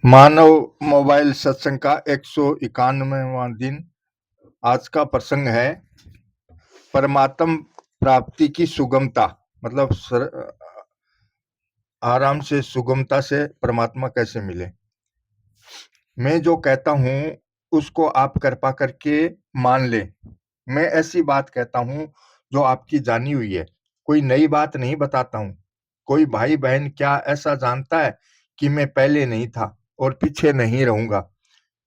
मानव mobile सत्संग का 191वां दिन। आज का प्रसंग है परमात्म प्राप्ति की सुगमता। मतलब आराम से सुगमता से परमात्मा कैसे मिले। मैं जो कहता हूँ उसको आप कृपा करके मान लें। मैं ऐसी बात कहता हूँ जो आपकी जानी हुई है, कोई नई बात नहीं बताता हूँ। कोई भाई बहन क्या ऐसा जानता है कि मैं पहले नहीं था और पीछे नहीं रहूंगा।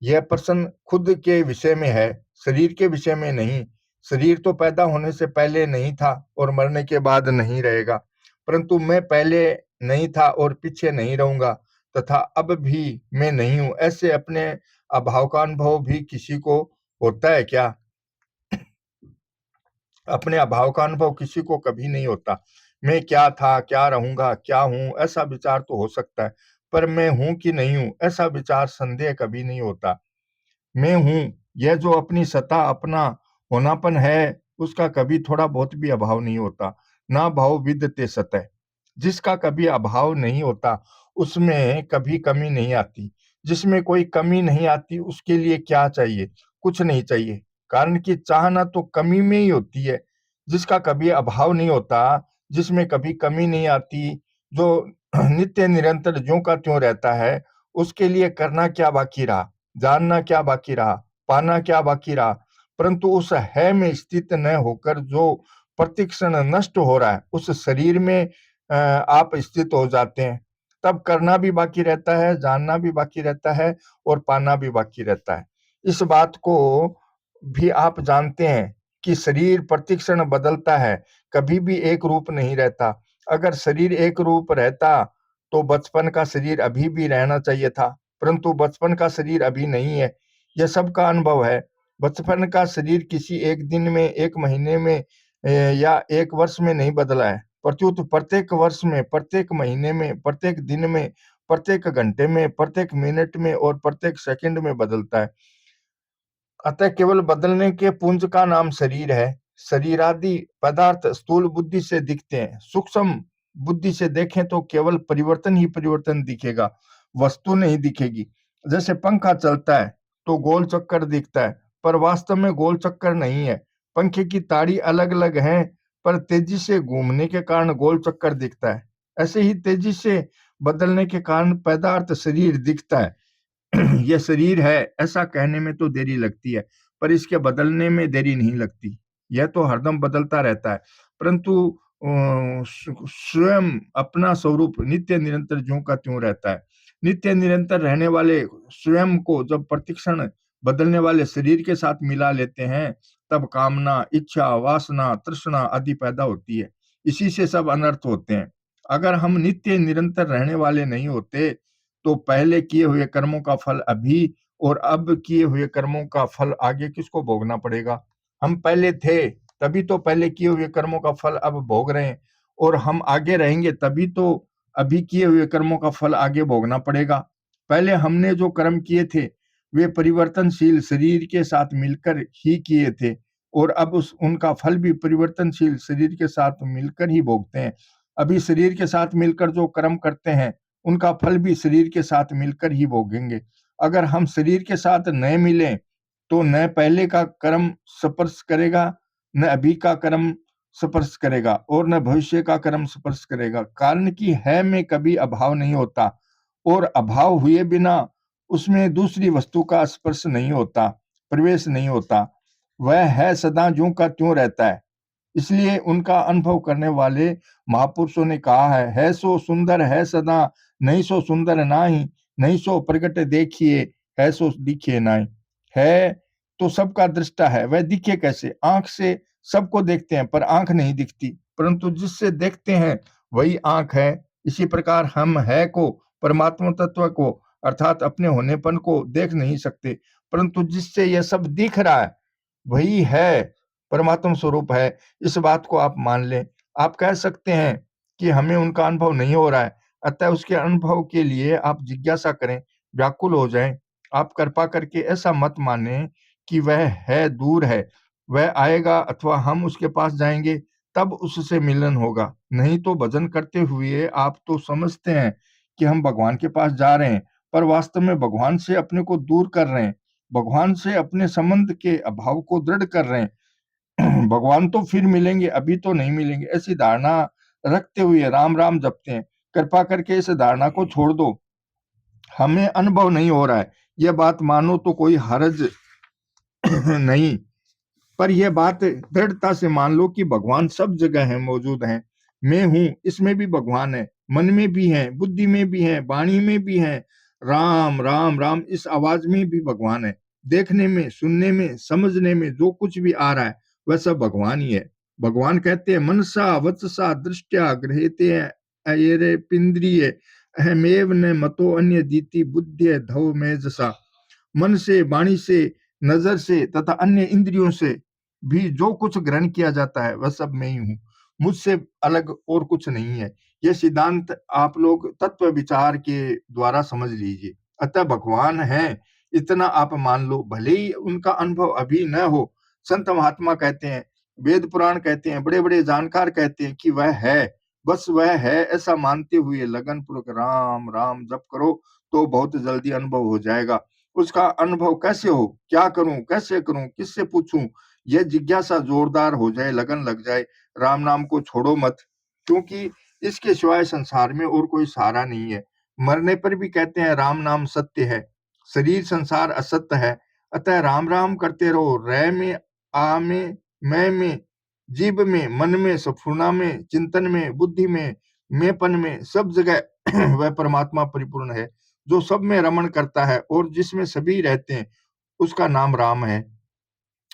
यह प्रश्न खुद के विषय में है, शरीर के विषय में नहीं। शरीर तो पैदा होने से पहले नहीं था और मरने के बाद नहीं रहेगा, परंतु मैं पहले नहीं था और पीछे नहीं रहूंगा तथा अब भी मैं नहीं हूं। ऐसे अपने अभाव का अनुभव भी किसी को होता है क्या? अपने अभाव का अनुभव किसी को कभी नहीं होता। मैं क्या था, क्या रहूंगा, क्या हूं, ऐसा विचार तो हो सकता है, पर मैं हूं कि नहीं हूं, ऐसा विचार संदेह कभी नहीं होता। मैं हूँ, यह जो अपनी सत्ता, अपना होनापन है, उसका कभी थोड़ा बहुत भी अभाव नहीं होता। ना भाव विद्यते सतः। जिसका कभी अभाव नहीं होता, उसमें कभी कमी नहीं आती। जिसमें कोई कमी नहीं आती, उसके लिए क्या चाहिए? कुछ नहीं चाहिए। कारण कि चाहना तो कमी में ही होती है। जिसका कभी अभाव नहीं होता, जिसमें कभी कमी नहीं आती, जो नित्य निरंतर ज्यों का त्यों रहता है, उसके लिए करना क्या बाकी रहा? जानना क्या बाकी रहा? पाना क्या बाकी रहा? परंतु उस है में स्थित न होकर जो प्रतिक्षण नष्ट हो रहा है, उस शरीर में आप स्थित हो जाते हैं। तब करना भी बाकी रहता है, जानना भी बाकी रहता है और पाना भी बाकी रहता है। इस बात को भी आप जानते हैं कि शरीर प्रतिक्षण बदलता है, कभी भी एक रूप नहीं रहता। अगर शरीर एक रूप रहता तो बचपन का शरीर अभी भी रहना चाहिए था, परंतु बचपन का शरीर अभी नहीं है। यह सबका अनुभव है। बचपन का शरीर किसी एक दिन में, एक महीने में या एक वर्ष में नहीं बदला है, प्रत्युत प्रत्येक वर्ष में, प्रत्येक महीने में, प्रत्येक दिन में, प्रत्येक घंटे में, प्रत्येक मिनट में और प्रत्येक सेकंड में बदलता है। अतः केवल बदलने के पुंज का नाम शरीर है। शरीरादि पदार्थ स्थूल बुद्धि से दिखते हैं, सूक्ष्म बुद्धि से देखें तो केवल परिवर्तन ही परिवर्तन दिखेगा, वस्तु नहीं दिखेगी। जैसे पंखा चलता है तो गोल चक्कर दिखता है, पर वास्तव में गोल चक्कर नहीं है। पंखे की ताड़ी अलग अलग है, पर तेजी से घूमने के कारण गोल चक्कर दिखता है। ऐसे ही तेजी से बदलने के कारण पदार्थ शरीर दिखता है। यह शरीर है ऐसा कहने में तो देरी लगती है, पर इसके बदलने में देरी नहीं लगती। यह तो हरदम बदलता रहता है, परंतु स्वयं अपना स्वरूप नित्य निरंतर ज्यों का त्यों रहता है। नित्य निरंतर रहने वाले स्वयं को जब प्रतिक्षण बदलने वाले शरीर के साथ मिला लेते हैं, तब कामना, इच्छा, वासना, तृष्णा आदि पैदा होती है। इसी से सब अनर्थ होते हैं। अगर हम नित्य निरंतर रहने वाले नहीं होते तो पहले किए हुए कर्मों का फल अभी और अब किए हुए कर्मों का फल आगे किसको भोगना पड़ेगा? हम पहले थे, तभी तो पहले किए हुए कर्मों का फल अब भोग रहे हैं, और हम आगे रहेंगे तभी तो अभी किए हुए कर्मों का फल आगे भोगना पड़ेगा। पहले हमने जो कर्म किए थे, वे परिवर्तनशील शरीर के साथ मिलकर ही किए थे, और अब उस उनका फल भी परिवर्तनशील शरीर के साथ मिलकर ही भोगते हैं। अभी शरीर के साथ मिलकर जो कर्म करते हैं, उनका फल भी शरीर के साथ मिलकर ही भोगेंगे। अगर हम शरीर के साथ न मिलें, तो न पहले का कर्म स्पर्श करेगा, न अभी का कर्म स्पर्श करेगा और न भविष्य का कर्म स्पर्श करेगा। कारण कि है में कभी अभाव नहीं होता, और अभाव हुए बिना उसमें दूसरी वस्तु का स्पर्श नहीं होता, प्रवेश नहीं होता। वह है सदा ज्यों का त्यों रहता है। इसलिए उनका अनुभव करने वाले महापुरुषों ने कहा है सो सुंदर है सदा, नहीं सो सुंदर नाही, नहीं सो प्रगट देखिए, है सो दिखे नाई। है तो सबका दृष्टा है, वह दिखे कैसे? आंख से सबको देखते हैं पर आंख नहीं दिखती, परंतु जिससे देखते हैं वही आंख है। इसी प्रकार हम है को, परमात्मा तत्व को अर्थात अपने होनेपन को देख नहीं सकते, परंतु जिससे यह सब दिख रहा है वही है, परमात्म स्वरूप है। इस बात को आप मान लें। आप कह सकते हैं कि हमें उनका अनुभव नहीं हो रहा है, अतः उसके अनुभव के लिए आप जिज्ञासा करें, व्याकुल हो जाएं। आप कृपा करके ऐसा मत माने कि वह है, दूर है, वह आएगा अथवा हम उसके पास जाएंगे तब उससे मिलन होगा। नहीं तो भजन करते हुए आप तो समझते हैं कि हम भगवान के पास जा रहे हैं, पर वास्तव में भगवान से अपने को दूर कर रहे हैं, भगवान से अपने संबंध के अभाव को दृढ़ कर रहे हैं। भगवान तो फिर मिलेंगे, अभी तो नहीं मिलेंगे, ऐसी धारणा रखते हुए राम राम जपते हैं। कृपा करके इस धारणा को छोड़ दो, हमें अनुभव नहीं हो रहा है, यह बात मानो तो कोई हर्ज नहीं, पर यह बात दृढ़ता से मान लो कि भगवान सब जगह है, मौजूद है। मैं हूं, इसमें भी भगवान है, मन में भी है, बुद्धि में भी है, वाणी में भी है। राम राम राम, इस आवाज में भी भगवान है। देखने में, सुनने में, समझने में जो कुछ भी आ रहा है वह सब भगवान ही है। भगवान कहते हैं, मनसा वचसा दृष्टया गृहीते अयरे पिंद्रिय अहमेव न मतो अन्य दीति बुद्धि धव मेजसा। मन से, वाणी से, नजर से तथा अन्य इंद्रियों से भी जो कुछ ग्रहण किया जाता है वह सब मैं ही हूँ, मुझसे अलग और कुछ नहीं है। यह सिद्धांत आप लोग तत्व विचार के द्वारा समझ लीजिए। अतः भगवान है, इतना आप मान लो, भले ही उनका अनुभव अभी न हो। संत महात्मा कहते हैं, वेद पुराण कहते हैं, बड़े बड़े जानकार कहते हैं कि वह है, बस वह है, ऐसा मानते हुए लगन पूर्वक राम राम जप करो तो बहुत जल्दी अनुभव हो जाएगा। उसका अनुभव कैसे हो, क्या करूं, कैसे करूं, किससे पूछूं, यह जिज्ञासा जोरदार हो जाए, लगन लग जाए, राम नाम को छोड़ो मत, क्योंकि इसके सिवाय संसार में और कोई सहारा नहीं है। मरने पर भी कहते हैं राम नाम सत्य है, शरीर संसार असत्य है। अतः राम राम करते रहो, रह में, आ में, मैं में, जीव में, मन में, सफुना में, चिंतन में, बुद्धि में, मैंपन में, सब जगह वह परमात्मा परिपूर्ण है जो सब में रमण करता है और जिसमें सभी रहते हैं, उसका नाम राम है।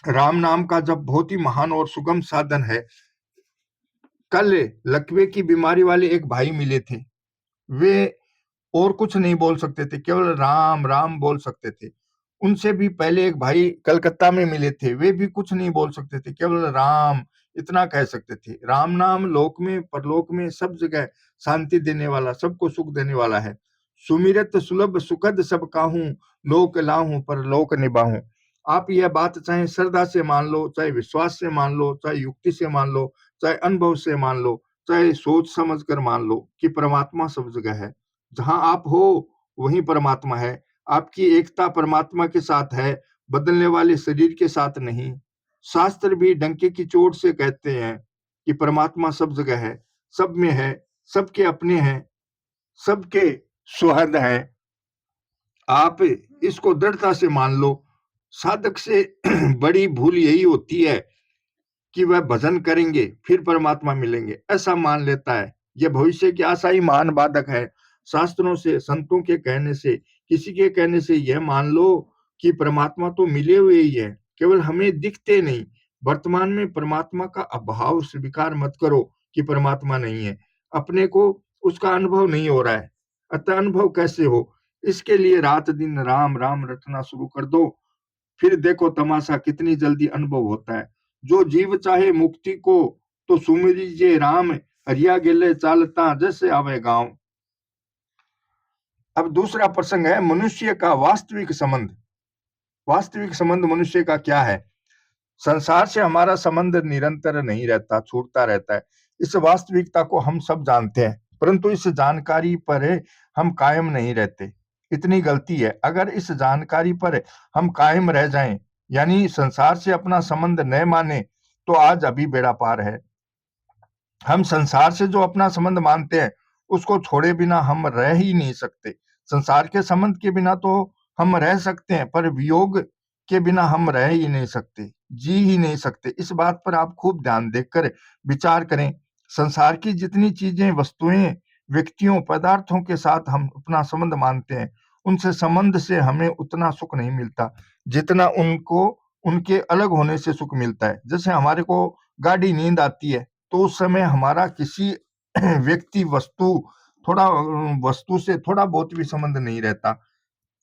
राम नाम का जब बहुत ही महान और सुगम साधन है। कल लकवे की बीमारी वाले एक भाई मिले थे, वे और कुछ नहीं बोल सकते थे, केवल राम राम बोल सकते थे। उनसे भी पहले एक भाई कलकत्ता में मिले थे, वे भी कुछ नहीं बोल सकते थे, केवल राम इतना कह सकते थे। राम नाम लोक में, परलोक में, सब जगह शांति देने वाला, सबको सुख देने वाला है। सुमिरत सुलभ सुखद सब काहू, लोक लाहू पर लोक निभाहू। आप यह बात चाहे श्रद्धा से मान लो, चाहे विश्वास से मान लो, चाहे युक्ति से मान लो, चाहे अनुभव से मान लो, चाहे सोच समझ कर मान लो कि परमात्मा सब जगह है। जहां आप हो वहीं परमात्मा है। आपकी एकता परमात्मा के साथ है, बदलने वाले शरीर के साथ नहीं। शास्त्र भी डंके की चोट से कहते हैं कि परमात्मा सब जगह है, सब में है, सबके अपने हैं, सबके सुहृद हैं। आप इसको दृढ़ता से मान लो। साधक से बड़ी भूल यही होती है कि वह भजन करेंगे फिर परमात्मा मिलेंगे, ऐसा मान लेता है। यह भविष्य की आशा ही महान बाधक है। शास्त्रों से, संतों के कहने से, किसी के कहने से यह मान लो कि परमात्मा तो मिले हुए ही है, केवल हमें दिखते नहीं। वर्तमान में परमात्मा का अभाव स्वीकार मत करो कि परमात्मा नहीं है, अपने को उसका अनुभव नहीं हो रहा है। अतः अनुभव कैसे हो, इसके लिए रात दिन राम राम रटना शुरू कर दो, फिर देखो तमाशा कितनी जल्दी अनुभव होता है। जो जीव चाहे मुक्ति को तो सुमिरिजे राम, हरिया गेले चालता जैसे आवे गांव। अब दूसरा प्रसंग है मनुष्य का वास्तविक संबंध। वास्तविक संबंध मनुष्य का क्या है? संसार से हमारा संबंध निरंतर नहीं रहता, छूटता रहता है। इस वास्तविकता को हम सब जानते हैं, परंतु इस जानकारी पर हम कायम नहीं रहते। इतनी गलती है। अगर इस जानकारी पर हम कायम रह जाएं, यानी संसार से अपना संबंध न माने, तो आज अभी बेड़ा पार है। हम संसार से जो अपना संबंध मानते हैं, उसको छोड़े बिना हम रह ही नहीं सकते। संसार के संबंध के बिना तो हम रह सकते हैं, पर वियोग के बिना हम रह ही नहीं सकते, जी ही नहीं सकते। इस बात पर आप खूब ध्यान देकर विचार करें। संसार की जितनी चीजें, वस्तुएं, व्यक्तियों, पदार्थों के साथ हम अपना संबंध मानते हैं, उनसे संबंध से हमें उतना सुख नहीं मिलता जितना उनको उनके अलग होने से सुख मिलता है। जैसे हमारे को गाढ़ी नींद आती है, तो उस समय हमारा किसी व्यक्ति, वस्तु से थोड़ा बहुत भी संबंध नहीं रहता।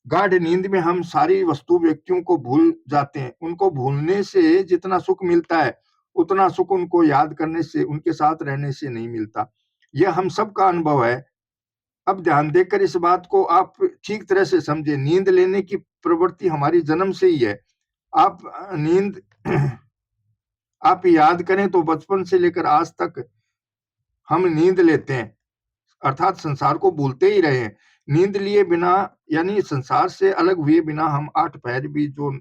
गाढ़ नींद में हम सारी वस्तु, व्यक्तियों को भूल जाते हैं। उनको भूलने से जितना सुख मिलता है, उतना सुख उनको याद करने से, उनके साथ रहने से नहीं मिलता। यह हम सबका अनुभव है। अब ध्यान देकर इस बात को आप ठीक तरह से समझे। नींद लेने की प्रवृत्ति हमारी जन्म से ही है। आप नींद आप याद करें तो बचपन से लेकर आज तक हम नींद लेते हैं, अर्थात संसार को भूलते ही रहे हैं। नींद लिए बिना यानी संसार से अलग हुए बिना हम 8 पहर भी जो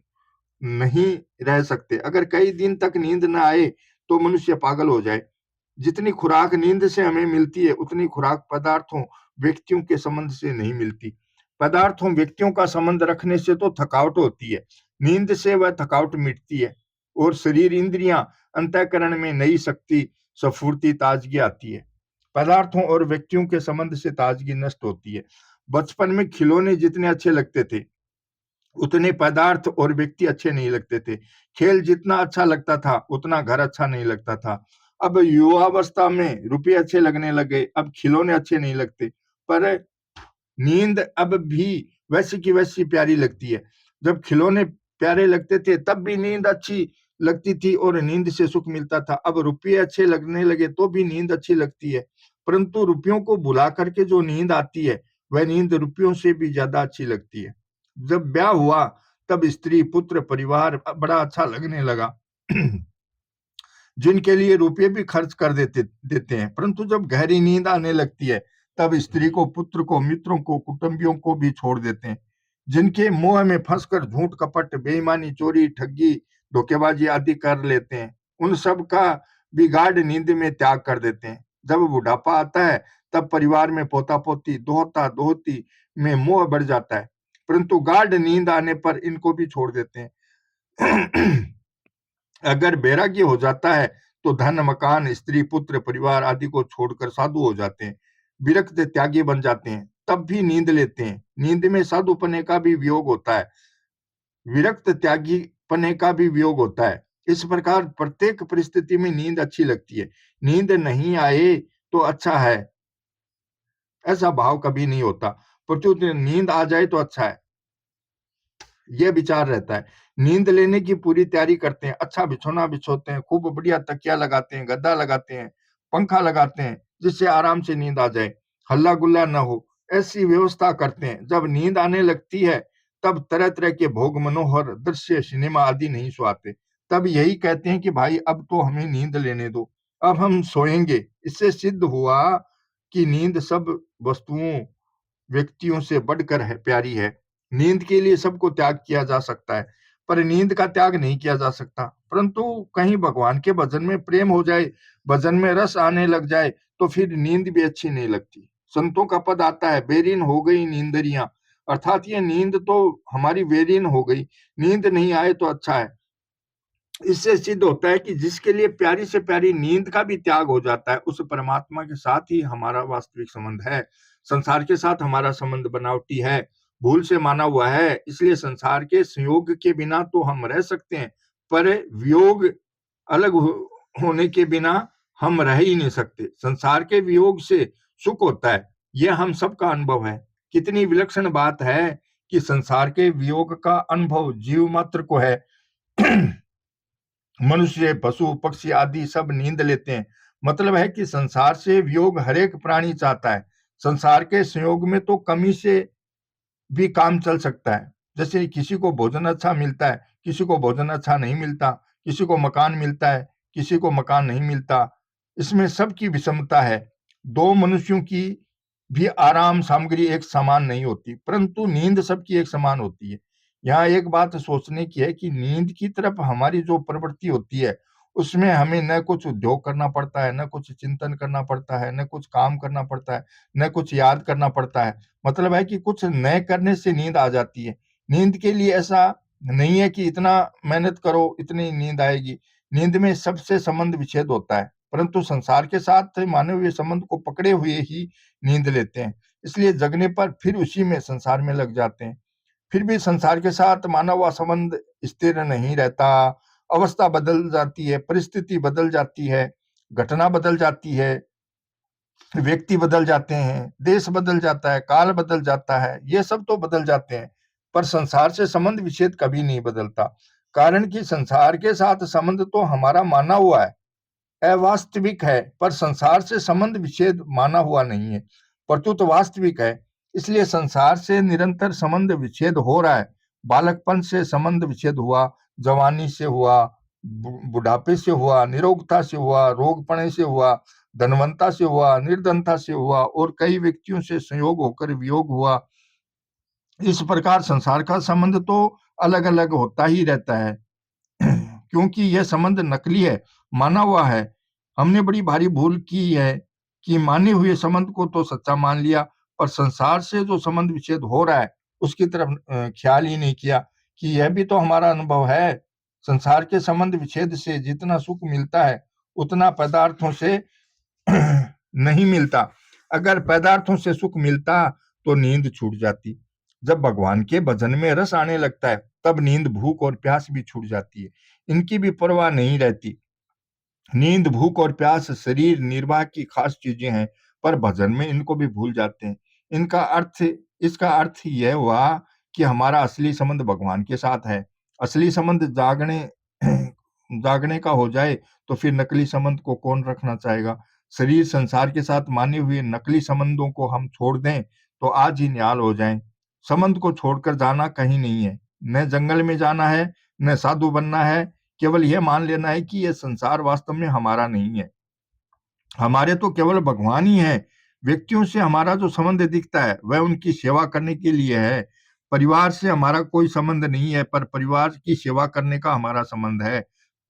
नहीं रह सकते। अगर कई दिन तक नींद न आए तो मनुष्य पागल हो जाए। जितनी खुराक नींद से हमें मिलती है, उतनी खुराक पदार्थों, व्यक्तियों के संबंध से नहीं मिलती। पदार्थों, व्यक्तियों का संबंध रखने से तो थकावट होती है, नींद से वह थकावट मिटती है और शरीर, इंद्रियां, अंतःकरण में नई शक्ति, स्फूर्ति, ताजगी आती है। पदार्थों और व्यक्तियों के संबंध से ताजगी नष्ट होती है। बचपन में खिलौने जितने अच्छे लगते थे, उतने पदार्थ और व्यक्ति अच्छे नहीं लगते थे। खेल जितना अच्छा लगता था, उतना घर अच्छा नहीं लगता था। अब युवावस्था में रुपये अच्छे लगने लगे, अब खिलौने अच्छे नहीं लगते। पर नींद अब भी वैसी की वैसी प्यारी लगती है। जब खिलौने प्यारे लगते थे, तब भी नींद अच्छी लगती थी और नींद से सुख मिलता था। अब रुपये अच्छे लगने लगे तो भी नींद अच्छी लगती है, परंतु रुपयों को भुला करके जो नींद आती है, वह नींद रुपयों से भी ज्यादा अच्छी लगती है। जब ब्याह हुआ, तब स्त्री, पुत्र, परिवार बड़ा अच्छा लगने लगा जिनके लिए रुपये भी खर्च कर देते हैं। परंतु जब गहरी नींद आने लगती है, तब स्त्री को, पुत्र को, मित्रों को, कुटुंबियों को भी छोड़ देते हैं। जिनके मोह में फंसकर झूठ, कपट, बेईमानी, चोरी, ठगी, धोखेबाजी आदि कर लेते हैं, उन सब का भी गाढ़ नींद में त्याग कर देते हैं। जब बुढ़ापा आता है, तब परिवार में पोता पोती, दोहता दोहती में मोह बढ़ जाता है, परंतु गाढ़ नींद आने पर इनको भी छोड़ देते हैं। अगर वैराग्य हो जाता है, तो धन, मकान, स्त्री, पुत्र, परिवार आदि को छोड़कर साधु हो जाते हैं, विरक्त, त्यागी बन जाते हैं। तब भी नींद लेते हैं। नींद में साधुपने का भी वियोग होता है, विरक्त, त्यागी पने का भी वियोग होता है। इस प्रकार प्रत्येक परिस्थिति में नींद अच्छी लगती है। नींद नहीं आए तो अच्छा है, ऐसा भाव कभी नहीं होता। प्रत्युत नींद आ जाए तो अच्छा है, यह विचार रहता है। नींद लेने की पूरी तैयारी करते हैं, अच्छा बिछौना बिछोते हैं, खूब बढ़िया तकिया लगाते हैं, गद्दा लगाते हैं, पंखा लगाते हैं, जिससे आराम से नींद आ जाए, हल्ला गुल्ला न हो, ऐसी व्यवस्था करते हैं। जब नींद आने लगती है, तब तरह तरह के भोग, मनोहर दृश्य, सिनेमा आदि नहीं सुहाते। तब यही कहते हैं कि भाई अब तो हमें नींद लेने दो, अब हम सोएंगे। इससे सिद्ध हुआ कि नींद सब वस्तुओं, व्यक्तियों से बढ़कर है, प्यारी है। नींद के लिए सबको त्याग किया जा सकता है, पर नींद का त्याग नहीं किया जा सकता। परंतु कहीं भगवान के भजन में प्रेम हो जाए, भजन में रस आने लग जाए, तो फिर नींद भी अच्छी नहीं लगती। संतों का पद आता है, बेरीन हो गई नींदरियां, अर्थात ये नींद तो हमारी बेरीन हो गई, नींद नहीं आए तो अच्छा है। इससे सिद्ध होता है कि जिसके लिए प्यारी से प्यारी नींद का भी त्याग हो जाता है, उस परमात्मा के साथ ही हमारा वास्तविक संबंध है। संसार के साथ हमारा संबंध बनावटी है, भूल से माना हुआ है। इसलिए संसार के संयोग के बिना तो हम रह सकते हैं, पर वियोग, अलग होने के बिना हम रह ही नहीं सकते। संसार के वियोग से सुख होता है, यह हम सबका अनुभव है। कितनी विलक्षण बात है कि संसार के वियोग का अनुभव जीव मात्र को है। मनुष्य, पशु, पक्षी आदि सब नींद लेते हैं। मतलब है कि संसार से वियोग हरेक प्राणी चाहता है। संसार के संयोग में तो कमी से भी काम चल सकता है। जैसे किसी को भोजन अच्छा मिलता है, किसी को भोजन अच्छा नहीं मिलता, किसी को मकान मिलता है, किसी को मकान नहीं मिलता। इसमें सबकी विषमता है। दो मनुष्यों की भी आराम सामग्री एक समान नहीं होती, परंतु नींद सबकी एक समान होती है। यहाँ एक बात सोचने की है कि नींद की तरफ हमारी जो प्रवृत्ति होती है, उसमें हमें न कुछ उद्योग करना पड़ता है, न कुछ चिंतन करना पड़ता है, न कुछ काम करना पड़ता है, न कुछ याद करना पड़ता है। मतलब है कि कुछ नए करने से नींद आ जाती है। नींद के लिए ऐसा नहीं है कि इतना मेहनत करो इतनी नींद आएगी। नींद में सबसे संबंध विच्छेद होता है, परंतु संसार के साथ मानवीय संबंध को पकड़े हुए ही नींद लेते हैं। इसलिए जगने पर फिर उसी में, संसार में लग जाते हैं। फिर भी संसार के साथ मानव का संबंध स्थिर नहीं रहता। अवस्था बदल जाती है, परिस्थिति बदल जाती है, घटना बदल जाती है, व्यक्ति बदल जाते हैं, देश बदल जाता है, काल बदल जाता है, ये सब तो बदल जाते हैं, पर संसार से संबंध विच्छेद कभी नहीं बदलता। कारण कि संसार के साथ संबंध तो हमारा माना हुआ है, अवास्तविक है, पर संसार से संबंध विच्छेद माना हुआ नहीं है, प्रत्युत वास्तविक है। इसलिए संसार से निरंतर संबंध विच्छेद हो रहा है। बालकपन से संबंध विच्छेद हुआ, जवानी से हुआ, बुढ़ापे से हुआ, निरोगता से हुआ, रोगपणे से हुआ, धनवंता से हुआ, निर्धनता से हुआ और कई व्यक्तियों से संयोग होकर वियोग हुआ। इस प्रकार संसार का संबंध तो अलग अलग होता ही रहता है क्योंकि यह संबंध नकली है, माना हुआ है। हमने बड़ी भारी भूल की है कि माने हुए संबंध को तो सच्चा मान लिया, पर संसार से जो संबंध विच्छेद हो रहा है उसकी तरफ ख्याल ही नहीं किया कि यह भी तो हमारा अनुभव है। संसार के संबंध विच्छेद से जितना सुख मिलता है उतना पदार्थों से नहीं मिलता। अगर पदार्थों से सुख मिलता तो नींद छूट जाती। जब भगवान के भजन में रस आने लगता है तब नींद, भूख और प्यास भी छूट जाती है। इनकी भी परवाह नहीं रहती। नींद, भूख और प्यास शरीर निर्वाह की खास चीजें हैं, पर भजन में इनको भी भूल जाते हैं। इसका अर्थ यह हुआ कि हमारा असली संबंध भगवान के साथ है। असली संबंध जागने जागने का हो जाए तो फिर नकली संबंध को कौन रखना चाहेगा। शरीर संसार के साथ माने हुए नकली संबंधों को हम छोड़ दें तो आज ही निहाल हो जाएं। संबंध को छोड़कर जाना कहीं नहीं है, न जंगल में जाना है, न साधु बनना है। केवल यह मान लेना है कि यह संसार वास्तव में हमारा नहीं है, हमारे तो केवल भगवान ही है। व्यक्तियों से हमारा जो संबंध दिखता है वह उनकी सेवा करने के लिए है। परिवार से हमारा कोई संबंध नहीं है, पर परिवार की सेवा करने का हमारा संबंध है।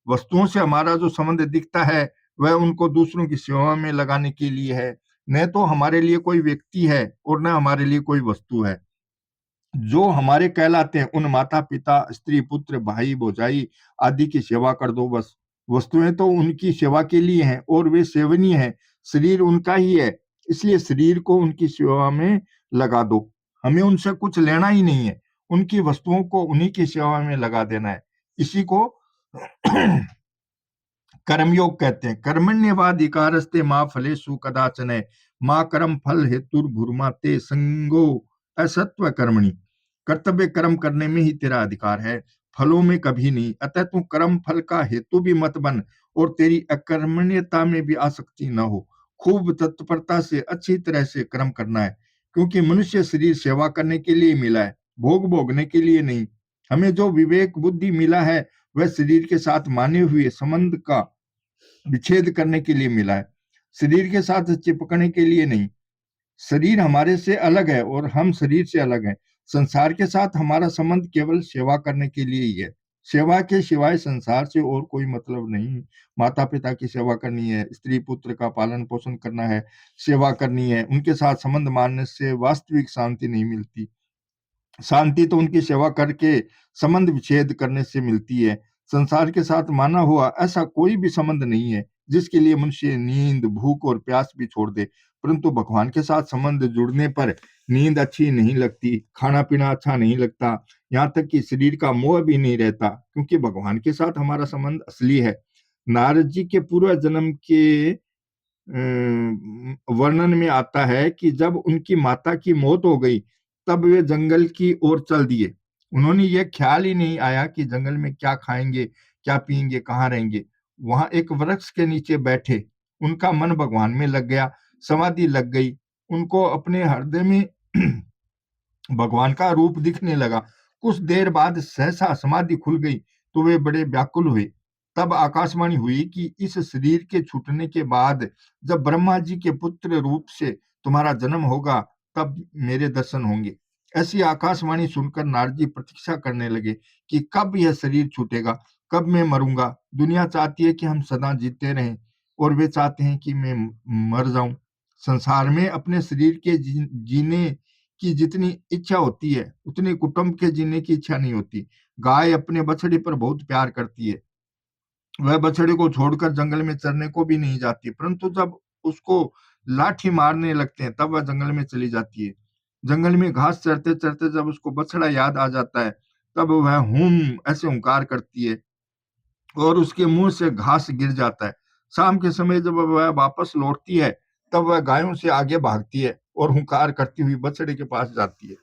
वस्तुओं से हमारा जो संबंध दिखता है वह उनको दूसरों की सेवा में लगाने के लिए है। न तो हमारे लिए कोई व्यक्ति है और न हमारे लिए कोई वस्तु है। जो हमारे कहलाते हैं उन माता पिता, स्त्री पुत्र, भाई भौजाई आदि की सेवा कर दो बस। वस्तुएं तो उनकी सेवा के लिए हैं और वे सेवनीय हैं। शरीर उनका ही है, इसलिए शरीर को उनकी सेवा में लगा दो। हमें उनसे कुछ लेना ही नहीं है, उनकी वस्तुओं को उन्हीं की सेवा में लगा देना है। इसी को कर्मयोग कहते हैं। कर्मण्यवाधिकारस्ते माँ फलेषु कदाचन, माँ कर्म फल हेतुर्भुर्मा ते संगो असत्व कर्मणि। कर्तव्य कर्म करने में ही तेरा अधिकार है, फलों में कभी नहीं। अतः तू कर्म फल का हेतु भी मत बन और तेरी अकर्मण्यता में भी आसक्ति न हो। खूब तत्परता से अच्छी तरह से कर्म करना है, क्योंकि मनुष्य शरीर सेवा करने के लिए मिला है, भोग भोगने के लिए नहीं। हमें जो विवेक बुद्धि मिला है वह शरीर के साथ माने हुए संबंध का विच्छेद करने के लिए मिला है, शरीर के साथ चिपकने के लिए नहीं। शरीर हमारे से अलग है और हम शरीर से अलग हैं। संसार के साथ हमारा संबंध केवल सेवा करने के लिए ही है। सेवा के सिवाय संसार से और कोई मतलब नहीं। माता पिता की सेवा करनी है, स्त्री पुत्र का पालन पोषण करना है, सेवा करनी है। उनके साथ संबंध मानने से वास्तविक शांति नहीं मिलती। शांति तो उनकी सेवा करके संबंध विच्छेद करने से मिलती है। संसार के साथ माना हुआ ऐसा कोई भी संबंध नहीं है जिसके लिए मनुष्य नींद, भूख और प्यास भी छोड़ दे। परंतु भगवान के साथ संबंध जुड़ने पर नींद अच्छी नहीं लगती, खाना पीना अच्छा नहीं लगता, यहाँ तक कि शरीर का मोह भी नहीं रहता, क्योंकि भगवान के साथ हमारा संबंध असली है। नारद जी के पूर्व जन्म के वर्णन में आता है कि जब उनकी माता की मौत हो गई तब वे जंगल की ओर चल दिए। उन्होंने यह ख्याल ही नहीं आया कि जंगल में क्या खाएंगे, क्या पिएंगे, कहाँ रहेंगे। वहां एक वृक्ष के नीचे बैठे, उनका मन भगवान में लग गया, समाधि लग गई। उनको अपने हृदय में भगवान का रूप दिखने लगा। कुछ देर बाद सहसा समाधि खुल गई तो वे बड़े व्याकुल हुए। तब आकाशवाणी हुई कि इस शरीर के छूटने के बाद जब ब्रह्मा जी के पुत्र रूप से तुम्हारा जन्म होगा तब मेरे दर्शन होंगे। ऐसी आकाशवाणी सुनकर नारद जी प्रतीक्षा करने लगे कि कब यह शरीर छूटेगा, कब मैं मरूंगा। दुनिया चाहती है कि हम सदा जीते रहें और वे चाहते हैं कि मैं मर जाऊं। संसार में अपने शरीर के जीने की जितनी इच्छा होती है उतनी कुटुंब के जीने की इच्छा नहीं होती। गाय अपने बछड़े पर बहुत प्यार करती है, वह बछड़े को छोड़कर जंगल में चरने को भी नहीं जाती, परंतु जब उसको लाठी मारने लगते हैं तब वह जंगल में चली जाती है। जंगल में घास चरते चरते जब उसको बछड़ा याद आ जाता है तब वह हुम ऐसे हुंकार करती है और उसके मुंह से घास गिर जाता है। शाम के समय जब वह वापस लौटती है तब वह गायों से आगे भागती है और हुंकार करती हुई बछड़े के पास जाती है।